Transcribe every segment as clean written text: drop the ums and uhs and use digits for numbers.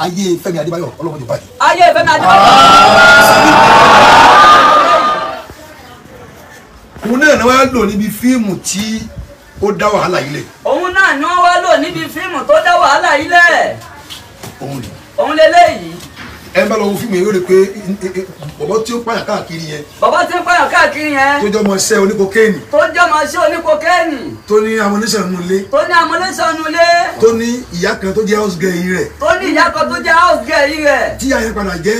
ayé Fẹ́mi Adébáyọ̀ Ọlọ́run ti bàjẹ́. ayé Fẹ́mi Adébáyọ̀. òun náà ni wọ́n á lò níbi fíìmù tí ó dá wàhálà yìí lẹ̀. òun náà ni wọ́n wá lò níbi fíìmù tó dá wàhálà yìí lẹ̀. òun lélẹ́yìí. ẹ bá lọ wo fíìmù yẹn yóò rí pé bọ̀bọ̀ tí ó pààyàn káàkiri yẹn. bọ̀bọ̀ tí ó pààyàn káàkiri yẹn. tó jẹ́ ọmọ iṣẹ́ oníkokéènì. tó jẹ́ ọmọ iṣẹ́ oníkokéènì. tó ní amúnísàn nínú ilé. tó ní amúnísàn nínú ilé. tó ní ìyá kan tó jẹ́ house girl yìí rẹ̀. tó ní ìyá kan tó jẹ́ house girl yìí rẹ̀. tí ìyá yẹn padà jẹ́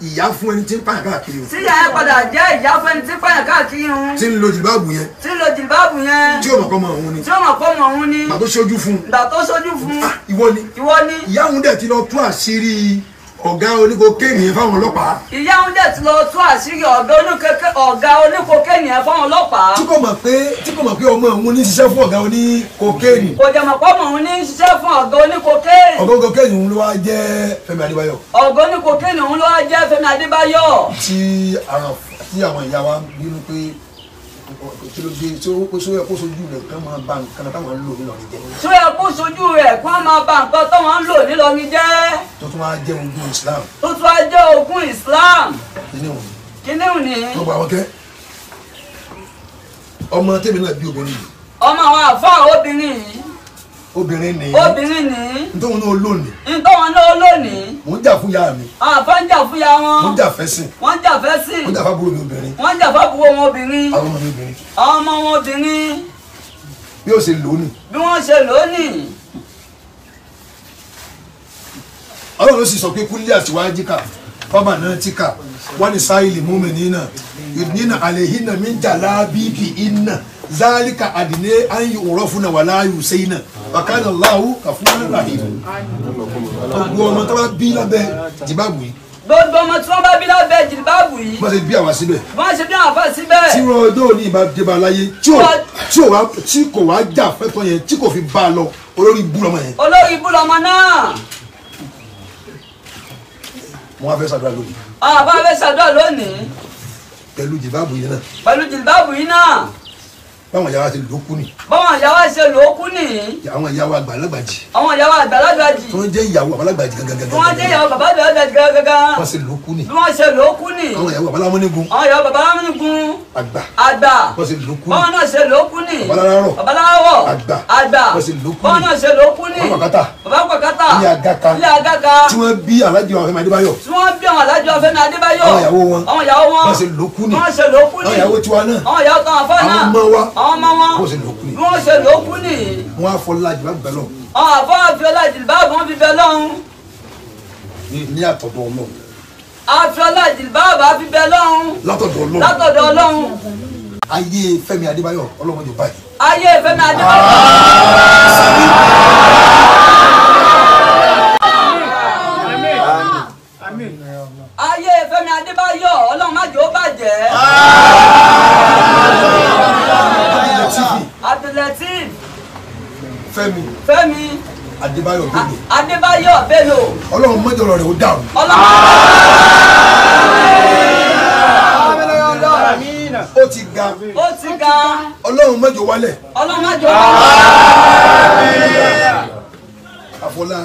ìyá fún ẹni tí ń pààyàn káàkiri. tí ìyá yẹn padà jẹ́ ìyá fún ẹni tí ń pààyàn káàkiri. tí ń lo jìlbáàbù yẹn. tí ń lo jìlbáàbù yẹn. tí ó mọ̀ kọ́ mọ̀ òun ni. tí ó mọ̀ kọ́ mọ̀ òun ni. gbà tó ṣojú fún. gbà tó ṣojú fún. ìwọ ni. ìwọ ni. ìyá òun dẹ̀ ti lọ tú àṣírí ọ̀gá oníkokéènì yẹn fáwọn ọlọ́pàá. ìyá òun dẹ̀ ti lọ tú àṣírí ọ̀gá oníkokéènì yẹn fáwọn ọlọ́pàá. tí kò mọ̀ pé ọmọ òun ní ṣiṣẹ́ fún ọ̀gá oníkokéènì. kò jẹ́ mọ̀ pé ọmọ òun ní ṣiṣẹ́ fún ọ̀gá oníkokéènì. ọ̀gá oníkokéènì òun ló wá jẹ́ Fẹ́mi Adébáyọ̀. ọ̀gá oníkokéènì òun ló wá jẹ́ Fẹ́mi Adébáyọ̀. tí àwọn ìyá wa bínú pé kí ló dé tí ó yẹ kó sojú rẹ̀ kán máa ba nǹkan táwọn ń lò nílọrin jẹ́. tí ó yẹ kó sojú rẹ̀ kó máa ba nǹkan táwọn ń lò nílọrin jẹ́. tó tún wá jẹ́ ogún Islam. tó tún wá jẹ́ ogún Islam. kíní òní. wọ́n gba àwọn kẹ́ ọmọ tèmi náà bí obìnrin yìí. ọmọ àwọn àfáà obìnrin yìí. obìnrin ni. obìnrin ni. ntọ́wọn náà lónìí. ntọ́wọn náà lónìí. mò ń jà fún ya mi. àfẹ́ ń jà fún ya wọn. mò ń jà fẹ́sìn. wọ́n ń jà fẹ́sìn. mò ń jà fábúrò mi obìnrin. wọ́n ń jà fábúrò wọn obìnrin. àwọn ọmọ mi obìnrin. àwọn ọmọ wọn obìnrin. bí ó ṣe lónìí. bí wọ́n ṣe lónìí. Ọlọ́run ló sì sọ pé kúnlẹ̀ àtiwájú kà fọ́bà náà ti kà wọ́n ní sáìlì múmi nínà ìdínà àlèhínà mi ń jà lábíbì iná zálíkà àdìní àyè òrọ̀ fúnà wà láàyò sẹ́yìnà bàkánà láwù kàfúnà rahim. gbogbo ọmọ tó bá bí lábẹ́ jìbáàbù yìí. gbogbo ọmọ tí wọ́n bá bí lábẹ́ jìbáàbù yìí. wọ́n ṣe bí àwa síbẹ̀. wọ́n ṣe bí àwọn afá síbẹ̀. tí wọn ọdún òní ìbá dé bá a láyé tí kò wá jà fẹ́tọ̀ yẹn tí kò fi bá a lọ olórí ibú lọmọ yẹn. olórí ibú lọmọ náà. mo wá fẹ́ ṣàdúrà lónìí. àbá fẹ́ ṣàdúrà lónìí. pẹ̀lú jìbáàbù yìí náà. pẹ̀lú jìbáàbù yìí náà. báwọn ìyá wa ti lò ó kú ni. báwọn ìyá wa ṣe lò ó kú ni. àwọn ìyá wa àgbàlagbàjì. àwọn ìyá wa àgbàlagbàjì. tí wọ́n jẹ́ ìyàwó àgbàlagbàjì gangan. tí wọ́n jẹ́ ìyàwó bàbá àgbàlagbàjì gangan. wọ́n ṣe lò ó kú ni. bí wọ́n ṣe lò ó kú ni. àwọn ìyàwó babalámúnigun. àwọn ìyàwó babalámúnigun. àgbà. àgbà. wọ́n ṣe lò ó kú ni. báwọn náà ṣe lò ó kú ni. babaláwọ̀. babaláwọ̀. àgbà. àgbà. wọ́n ṣe lò ó kú ni. báwọn náà ṣe lò ó kú ni. bàbá kàtà. bàbá kàtà. ilé agaka. ilé agaka. tí wọ́n bí Alhaji Fẹ́mi Adébáyọ̀. tí wọ́n bí àwọn Alhaji Fẹ́mi Adébáyọ̀. àwọn ìyàwó wọn. àwọn ìyàwó wọn. wọ́n ṣe lò ó kú ni. wọ́n ṣe lò ó kú ni. àwọn ìyàwó tiwa náà. àwọn ìyàwó kan àfọ náà. àwọn ọmọ wa. àwọn ọmọ wọn. wọ́n ṣe lò ó kú ni. bí wọ́n ṣe lò ó kú ni. wọ́n á fọ lájú bá gbẹ lọ. àwọn àfọ àfiọlá jìlbáàbù wọn fi bẹ lọ́hùn. ní àtọ̀dọ̀ Ọlọ́run. àfiọlá jìlbáàbù á fi bẹ lọ́hùn. látọ̀dọ̀ Ọlọ́run. látọ̀dọ̀ Ọlọ́run. ayé Fẹ́mi Adébáyọ̀ Ọlọ́run ti báyìí. ayé Fẹ́mi Adébáyọ̀. ayé Fẹ́mi Adébáyọ̀ Ọlọ́run má jẹ́ ó bàjẹ́. Abdulateef Fẹ́mi Adébáyọ̀ Bello. Adébáyọ̀ Bello. Ọlọ́run mọ́jọ rẹ̀ ó dàrú. ó ti ga. ó ti ga. Ọlọ́run mọ́jọ wálẹ̀. Ọlọ́run má jẹ́ ó wálẹ̀. àfọlá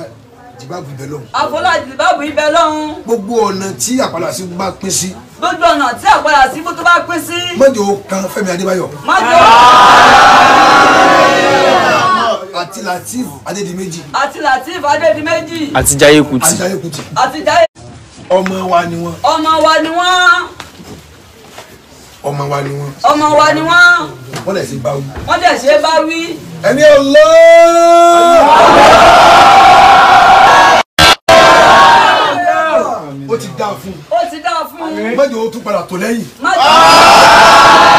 jìbáàbù ibẹ̀ lọ́hùn. àfọlá jìbáàbù ibẹ̀ lọ́hùn. gbogbo ọ̀nà tí àpàlà sí bá pín sí. gbogbo ọ̀nà tí àpàlà sí bó tó bá pín sí. mọ́jọ kan Fẹ́mi Adébáyọ̀. má jẹ́ ó. àti Lateef Adédìméjì. àti Lateef Adédìméjì. àti Jaiye Kuti. àti Jaiye Kuti. àti Jaiye. ọmọ wa ni wọ́n. ọmọ wa ni wọ́n. ọmọ wa ni wọ́n. ọmọ wa ni wọ́n. wọ́n lè ṣe bá wí. wọ́n dẹ̀ ṣe é bá wí. ẹni ọlọ́. ó ti dáa fún un. ó ti dáa fún un. mọ́jọ ó tún padà tó lẹ́yìn. má jẹ́ ó.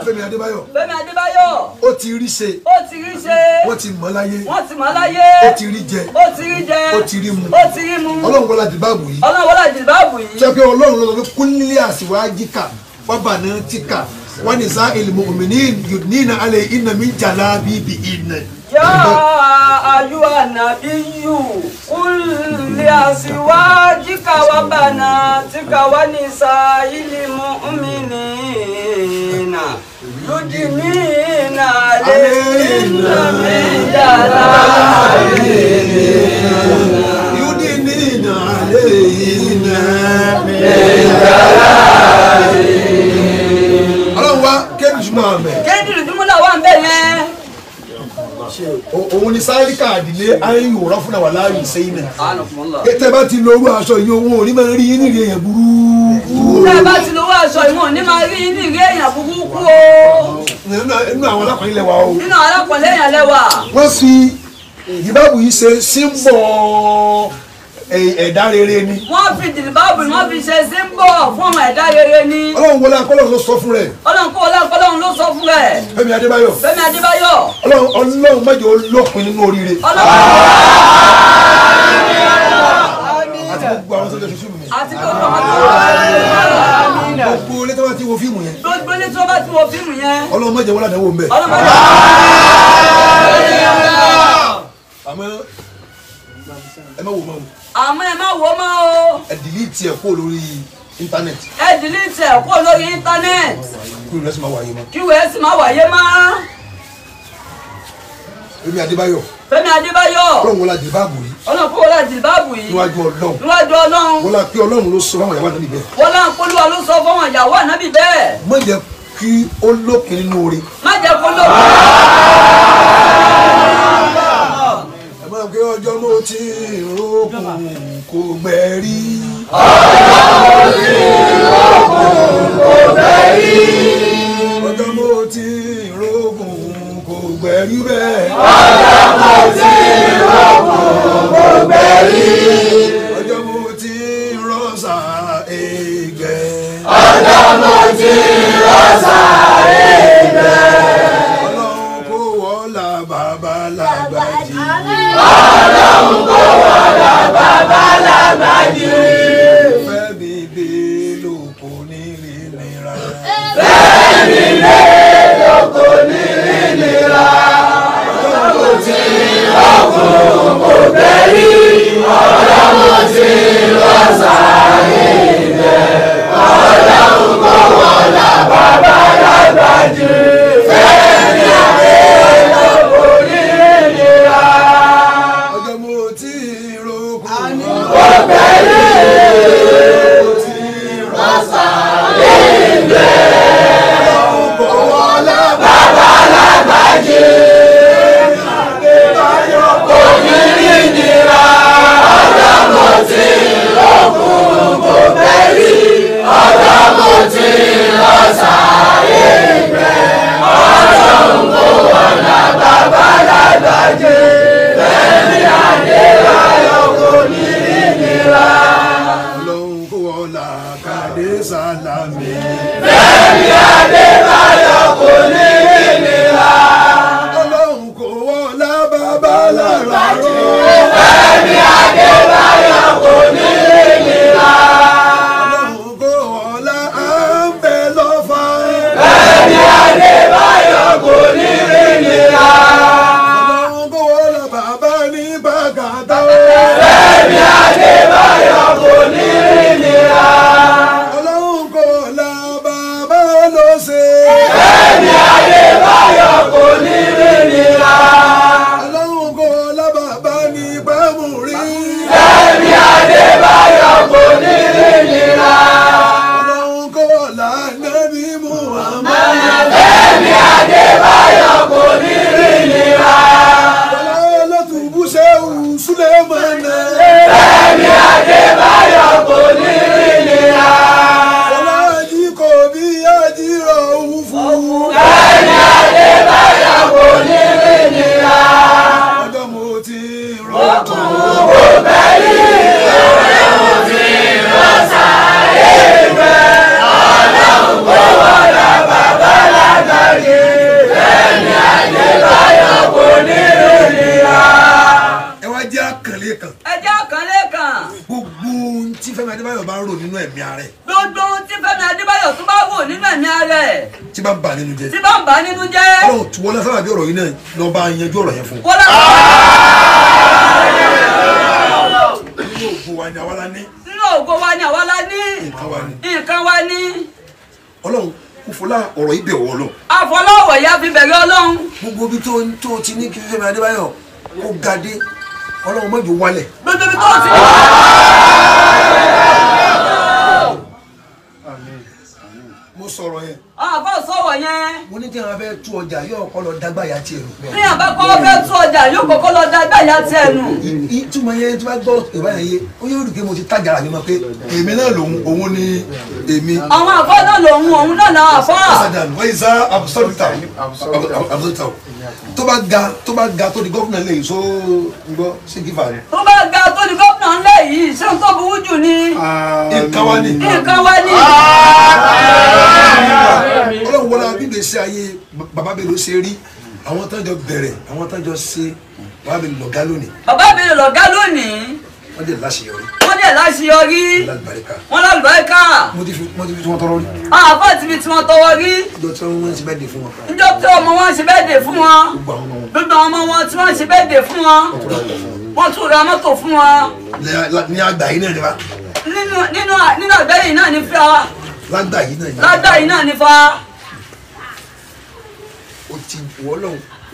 Fẹ́mi Adébáyọ̀. Fẹ́mi Adébáyọ̀. ó ti rí ṣe. ó ti rí ṣe. wọ́n ti mọ̀ láyé. wọ́n ti mọ̀ láyé. ó ti rí jẹ. ó ti rí jẹ. ó ti rí mu. ó ti rí mu. Ọlọ́run wọlé jìbáàbù yìí. Ọlọ́run wọlé jìbáàbù yìí. sọ pé Ọlọ́run ló sọ pé kúnlẹ̀ àsìwájíkà wábà náà ti kà wọ́n ní sá ìlmù òmìnir yudnina alẹ́ iná mi jàlá bíbí iná. yá ayúwa nàbíyù kúnlẹ̀ àsìwájíkà wábà náà ti kà wọ́n ní sá ìlmù òmìnir يدنين عليهن من جلابيبهن يدنين عليهن من جلابيبهن. ọlọ́run wa kéde jùmọ̀ àmẹ́. kéde jùmọ̀ náà wà ń bẹ̀ yẹn. òun ni sáríkà àdìlé ayélujára òrọ́ fúnra wà láàyè sẹ́yìn náà. tẹ́ bá ti lo owó aṣọ yìí owó òní máa ń rí nírí èèyàn burúkú. tẹ́ bá ti lo owó aṣọ yìí wọn ò ní máa rí nírí èèyàn burúkú o. nínú àwọn alákùnrin lẹ́wà o. nínú àwọn alákùnrin èèyàn lẹ́wà. wọ́n fi ìbáàbù yìí ṣe símbọ̀ ẹ̀dá rere ni. wọ́n fi jìlìbáàbù ni wọ́n fi ṣe símbọ̀ fún ọmọ ẹ̀dá rere ni. ọlọ́run wọlé akọ́lọ́run ló sọ fún rẹ̀. ọlọ́run ló sọ fún rẹ̀. Fẹ́mi Adébáyọ̀. Fẹ́mi Adébáyọ̀. ọlọ́run mẹ́jọ olópin nínú oríire. àti gbogbo àwọn tó lè fi fíìmù yẹn. àti gbogbo àwọn tó lè gbogbo ilé tó bá ti wo fíìmù yẹn. gbogbo ilé tó bá ti wo fíìmù yẹn. ọlọ́run mẹ́jọ wọlé àdánwò ń bẹ̀. àmọ́ ẹ má wò mọ́ o. àmọ́ ẹ má wò mọ́ o. ẹ dìlítì ẹ̀ kó lórí íńtánẹ́ẹ̀tì. ẹ dìlítì ẹ̀ kó lórí íńtánẹ́ẹ̀tì. kí ìrẹsì máa wáyé mọ́. kí ìrẹsì máa wáyé mọ́. Fẹ́mi Adébáyọ̀. Fẹ́mi Adébáyọ̀. ọlọ́run wọlé àdìbáàbù yìí. ọlọ́run kó wọlé àdìbáàbù yìí. níwájú ọlọ́run. níwájú ọlọ́run. wọlé pé ọlọ́run ló sọ fáwọn ìyàwó ànábì bẹ́ẹ̀. wọlé àpolúwa ló sọ fáwọn ìyàwó ànábì bẹ́ẹ̀. má jẹ́ kí ó lópin nínú oore. má jẹ́ kó lópin. ẹ máa gbé ọjọ́ mo ti rókun kò gbẹ̀rí. ọjọ́ mo ti rókun kò gbẹ̀rí bẹ́ẹ̀. ọjọ́ mo ti rọ́ṣà ẹgbẹ́. ọlọ́run kò wọ́lá bàbá lágbàjì. Fẹ́mi Bello kò ní rí nira. ọjọ́ mo ti rókun. ọlọ́run kò wọlá kàdé sálámì. ọlọ́run kò wọlá bàbá lára rọ. ọlọ́run kò wọlá à ń bẹ lọ́fà. ọlọ́run kò wọlá bàbá ní bàgàtà. ọlọ́run kò wọlá bàbá ló ṣe. ọlọ́run kò wọlá bàbá ní bámúrí. ọlọ́run kò wọlá nábì Muhammad. ọlọ́run ló tún bú Ṣéhù Súlẹ́mánà. ọlọ́run jí kò bí àjírọ̀ òun fún. ọjọ́ mo ti rọ́kùn. ẹ wá jẹ́ àkànlé kan. ẹ jẹ́ àkànlé kan. gbogbo ohun tí Fẹ́mi Adébáyọ̀ bá ń rò nínú ẹ̀mí ara ẹ̀. gbogbo ohun tí Fẹ́mi Adébáyọ̀ tún bá wò nínú ẹ̀mí ara ẹ̀. tí bá ń bà nínú jẹ́. tí bá ń bà nínú jẹ́. ọlọ́run tí wọ́n lọ́sàbàbí ọ̀rọ̀ yìí náà lọ bá yanjú ọ̀rọ̀ yẹn fún un. wọ́lá. nínú ògùn wa ni àwa la ní. nínú ògo wa ni àwa la ní. nǹkan wa ni. nǹkan wa ní. ọlọ́run kò fọlá ọ̀rọ̀ ibẹ̀ wọ̀ lọ. àfọlọ́wọ̀ ya fi bẹ̀rẹ̀ ọlọ́run. gbogbo bí tó ti ní kí Fẹ́mi Adébáyọ̀ ó gadé ọlọ́run mọ́jọ wálẹ̀. gbogbo bí tó ti ní. mo sọ̀rọ̀ yẹn. àbá sọ̀rọ̀ yẹn. mo ní kí àwọn abẹ́ tú ọjà yóò kọ́ lọ dágbà ya tiẹ̀ nù. ní àbá kọ́ fẹ́ tú ọjà yóò kọ́kọ́ lọ dágbà ya tiẹ̀ nù. ìtumọ̀ yẹn tí wọ́n gbọ́ ìbáyà yé ó yóò rí i pé mo ti tájà mi mọ̀ pé èmi náà lòun òun ni èmi. àwọn àfọ́ náà lòun òun náà náà àfọ́. wọ́n yìí sá absọ́lítà tó bá ga tó di gọ́fúnà lè so gbọ́ sí gífà rẹ̀. tó bá ga tó di gọ́fúnà ńlẹ̀ yìí ṣé n tó burú jù ni. nǹkan wá ní. nǹkan wá ní. ọlọ́run wọlé bíbí ṣe ayé bàbá mi ló ṣe rí àwọn tó ń jọ bẹ̀rẹ̀ àwọn tó ń jọ ṣe bàbá mi lọ̀gá lónìí. bàbá mi lọ̀gá lónìí. wọ́n dẹ̀ láṣeyọrí. wọ́n lálùbáríkà. mo ti fi tí wọ́n tọrọ rí. àbá ti fi tí wọ́n tọrọ rí. ìjọ tí wọ́n ti bẹ́ẹ̀ dé fún wọn. ìjọ tí ọmọ wọn ṣe bẹ́ẹ̀ dé fún wọn. gbogbo ọmọ wọn tí wọ́n ṣe bẹ́ẹ̀ dé fún wọn. wọ́n tún ra mọ́tò fún wọn. ní àgbà yìí náà ni wa. nínú àgbà yìí náà ni fa. lágbà yìí náà ni. lágbà yìí náà ni fa.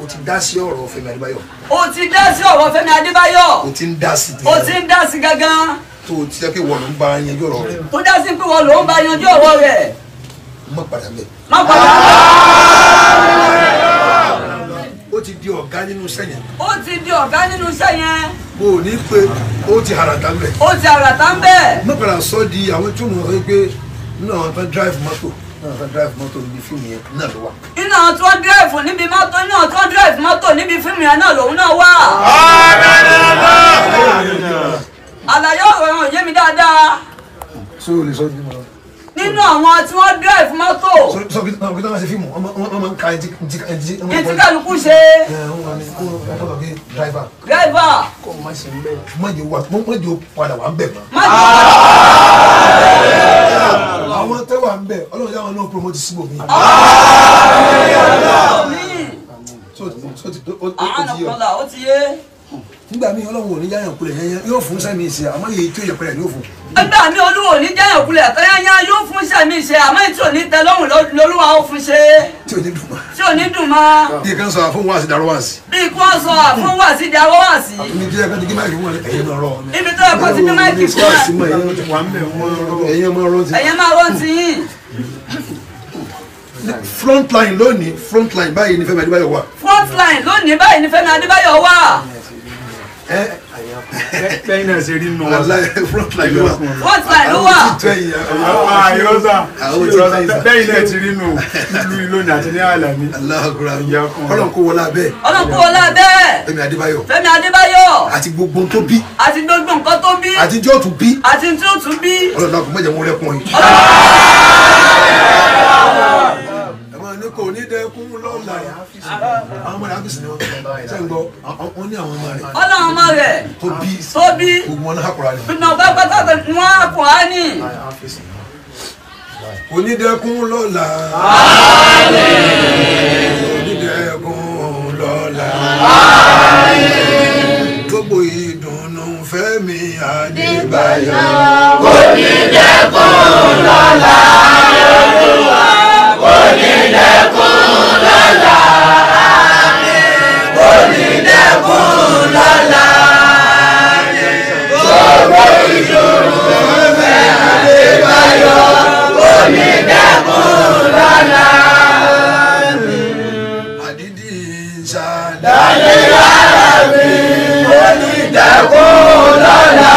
o ti dá sí ọ̀rọ̀ Fẹ́mi Adébáyọ̀. o ti dá sí ọ̀rọ̀ Fẹ́mi Adébáyọ̀. o ti ń dá sí. o ti ń dá sí gangan. tó o ti jẹ́ pé wọ́n ló ń bá yanjú ọ̀rọ̀ rẹ̀. tó dá sí pé wọ́n ló ń bá yanjú ọ̀rọ̀ rẹ̀. má padà bẹ̀. má padà bẹ̀. ó ti di ọ̀gá nínú iṣẹ́ yẹn. ó ti di ọ̀gá nínú iṣẹ́ yẹn. mo ò ní pé ó ti harata ń bẹ̀. ó ti harata ń bẹ̀. má padà sọ di àwọn tí mo sọ pé nínú àwọn tó drive mọ́tò níbi fíìmù yẹn náà ló wà. iná àwọn tí wọ́n drive níbi mọ́tò iná àwọn tí wọ́n drive mọ́tò níbi fíìmù yẹn náà lòun náà wà. àlàyé ọ̀rọ̀ yẹn ò yé mi dáadáa. ṣé o lè sọ bí mo lọ. nínú àwọn tí wọ́n drive mọ́tò. sọ kí wọ́n máa ṣe fíìmù wọ́n máa ń ka ẹtí kálukú ṣe. driver. kò má ṣe ń bẹ̀. mọ̀jẹ̀ padà wà ń bẹ̀ mọ́. àwọn tẹ́ wà ń bẹ̀ ọlọ́run yà wọn náà promote síbò mi. ó ti yé. nígbà míì ọlọ́run ò ní yáyàn kulẹ̀ yẹn yóò fún sẹ́mi ìṣe àmọ́ èyí tí ó yẹ pẹ́rẹ́ yóò fún. nígbà míì olúwo ní yáyàn kulẹ̀ tẹ́yányá yóò fún sẹ́mi ìṣe àmọ́ èyí tí ò ní tẹ́ lọ́rùn lolúwa ó fún ṣe. tí ò ní dùn mọ́. tí ò ní dùn mọ́. bí kan sọ àfọwọ́ àti darọ́ wá sí. bí kan sọ àfọwọ́ àti darọ́ wá sí. ibi tí ẹ kọ́ ti gé máìkì fún wọn ẹ̀yin máa rọ. ibi tó ẹ kọ́ ti gé máìkì fún wọn. ẹ̀yin máa rọ ti yín. frontline lónìí frontline báyìí ni Fẹ́mi Adébáyọ̀ wà. frontline lónìí báyìí ni Fẹ́mi Adébáyọ̀ wà. bẹ́ẹ̀ náà ṣe rí nù wọn. frontline ló wà. frontline ló wà. bẹ́ẹ̀ náà ti rí nù nílùú ìlónìí àti ní àlàní. Ọlọ́run kó wọlé abẹ́. Ọlọ́run kó wọlé abẹ́. Fẹ́mi Adébáyọ̀. Fẹ́mi Adébáyọ̀. àti gbogbo tó bí. àti gbogbo nǹkan tó bí. àti tí ó tún bí. àti tí ó tún bí. Ọlọ́run náà kò mọ̀jẹ̀ wọn rẹ́kùn yìí. ní kò ní dẹkùn lọ́la àwọn ọmọ rẹ̀ ábísì ni wọ́n ṣe ń gbọ́ wọ́n ní àwọn ọmọ rẹ̀. ọlọ́run ọmọ rẹ̀ tó bí gbogbo wọn náà kúrò ní. gbogbo ọgbà pátá ni wọ́n á kúrò ní. kò ní dẹkùn lọ́la. kò ní dẹkùn lọ́la. gbogbo ìdùnnú Fẹ́mi Adébáyọ̀. kò ní dẹkùn lọ́la. kò ní dẹkùn lọ́la. kò ní dẹkùn lọ́la. gbogbo ìdùnnú Fẹ́mi Adébáyọ̀. kò ní dẹkùn lọ́la. àdídì ìṣàdá. dálé ara mi. kò ní dẹkùn lọ́la.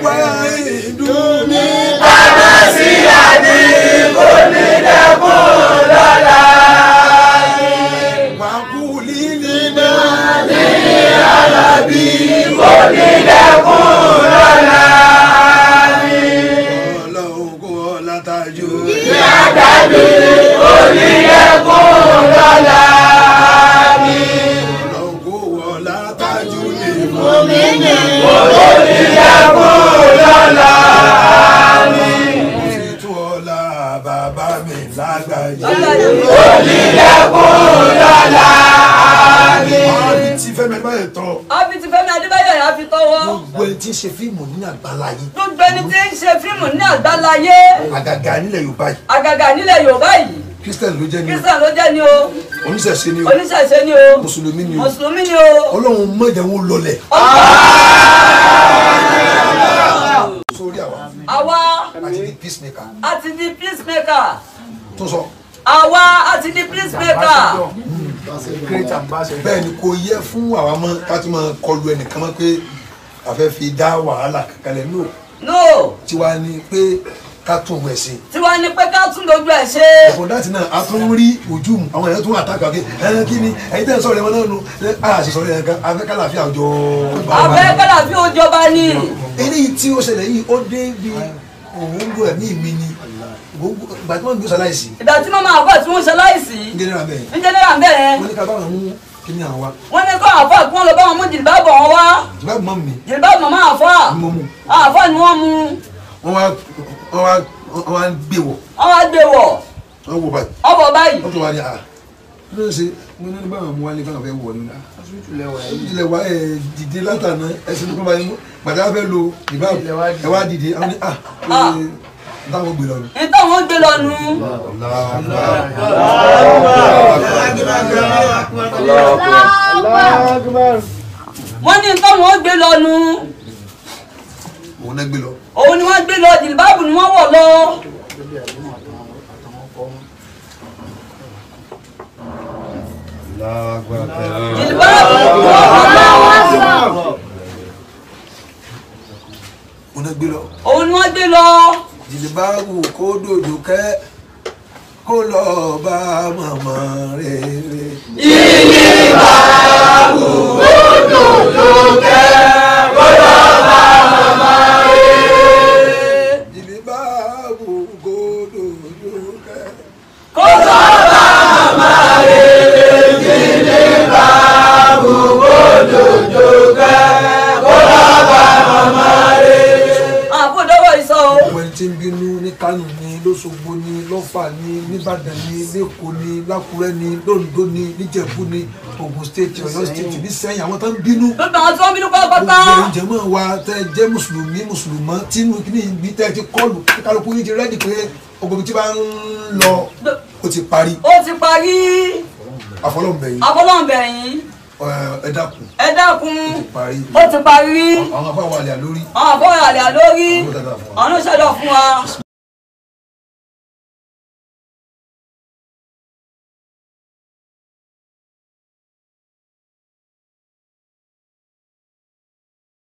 Why do me? onídẹ̀kùn lọ́la àmín. àbí tí Fẹ́mi Adébáyọ̀ tọ́. àbí tí Fẹ́mi Adébáyọ̀ yà fi tọwọ́. gbogbo ẹni tí ń ṣe fíìmù ní àgbáláyé. gbogbo ẹni tí ń ṣe fíìmù ní àgbáláyé. àgàgà nílẹ̀ Yorùbá yìí. àgàgà nílẹ̀ Yorùbá yìí. Christian ló jẹ́ ni o. Christian ló jẹ́ ni o. oníṣẹ̀ṣe ni o. oníṣẹ̀ṣe ni o. mùsùlùmí ni o. mùsùlùmí ni o. Ọlọ́run mọ̀jẹ̀ wọn lọlẹ̀. sórí àwa àti di peacemaker. àti di peacemaker. tó sọ. àwa àti di peacemaker. great ambassador. bẹ́ẹ̀ ni kò yẹ fún àwa mọ́ ká tún máa kọlu ẹnìkan mọ́ pé a fẹ́ fi dá wàhálà kankanlẹ̀ no. no. tiwa ni pé ká tún wẹ̀ sí. tiwa ni pé ká tún lójú ẹ̀ ṣe. ẹ̀fọ́ dáàtì náà a tún rí ojú mu àwọn èèyàn tún àtàkà pé ẹ̀yàn kí ni ẹ̀yin tẹ́ ń sọ̀rọ̀ ẹ̀wọ̀n náà nu àṣì sọ̀rọ̀ ẹ̀yàn kan afẹ́ kálàfíà òjò. afẹ́ kálàfíà òjò bá ní. eléyìí tí ó ṣẹlẹ̀ yìí ó dé bí òun gbọ́ ẹ̀mí mi ni ìgbà tí wọ́n gbé ṣaláìsí. ìgbà tí wọ́n máa bọ̀ tí wọ́n ṣaláìsí. ń jẹ́nẹ́rà bẹ́ẹ̀. ń jẹ́nẹ́rà bẹ́ẹ̀. wọ́n ní ká bá wọn mú kíní àwọn wa. wọ́n ní kó àfọ́ kí wọ́n lọ bá wọn mú jìlbáàbù wọn wá. jìlbáàbù mọ́ mi. jìlbáàbù mọ́ àfọ́. mo mú. àfọ́ ni wọ́n mú. wọ́n wá gbé wọ̀. wọ́n wá gbé wọ̀. wọ́n wọ̀ báyìí. wọ́n bọ̀ báyìí. wọ́n tún wá ní à ló ń ṣe mo ní báwọn mú wálé báwọn fẹ́ wọ̀ ní ọ̀la. ìjìnlẹ̀ wa dìde látàná ẹsẹ̀ ní kó bá yín mú gbàdá fẹ́ lo ìbáwò ẹ wá dìde àwọn ní táwọn gbé lọ nù. táwọn gbé lọ nù. wọ́n ní táwọn gbé lọ nù. òun náà gbé lọ. òun ni wọ́n gbé lọ jìlbáàbù ni wọ́n wọ̀ lọ. jìlbáàbù ni wọ́n wọ̀ lọ. òun náà gbé lọ. òun ni wọ́n gbé lọ. jìlbáàbù kó dòdò kẹ́ kó lọ bá màmá rere. jìlbáàbù kó dòdò kẹ́ kó lọ bá màmá rere. jìlbáàbù kó dòdò kẹ́ kó lọ bá màmá rere. jìlbáàbù kó dòdò kẹ́ kó lọ bá màmá rere. àbúdọ́wọ́ ìsọ o. ọmọ ẹni tí ń bínú ní Kánò ní lọ́ṣogbo ní lọ́fà ní nìbàdàn ní lẹ́kọ̀ọ́ ní lákùrẹ́ ní lóńdó ní níjẹ̀bú ní Ògùn state Ọ̀yọ́ state ní Ṣẹ̀yìn àwọn tó ń bínú. gbogbo àwọn tí wọ́n bínú pátápátá. gbogbo ìjẹ̀mọ́ wa tẹ́ jẹ́ mùsùlùmí mùsùlùmọ́ tínú kí ní ibi tẹ́ ti kọlù kálukú yín ti rẹ́dì pé ogun tí bá ń lọ ó ti parí. ó ti parí. àfọlọ́ǹbẹ̀yìn. àfọlọ́ǹbẹ̀yìn. ẹ dákun. ẹ dákun. ó ti parí. ó ti parí. àwọn afáwọn àlẹ́ àlórí. àwọn afáwọn àlẹ́ àlórí. àwọn ló ṣẹlẹ̀ fún wa.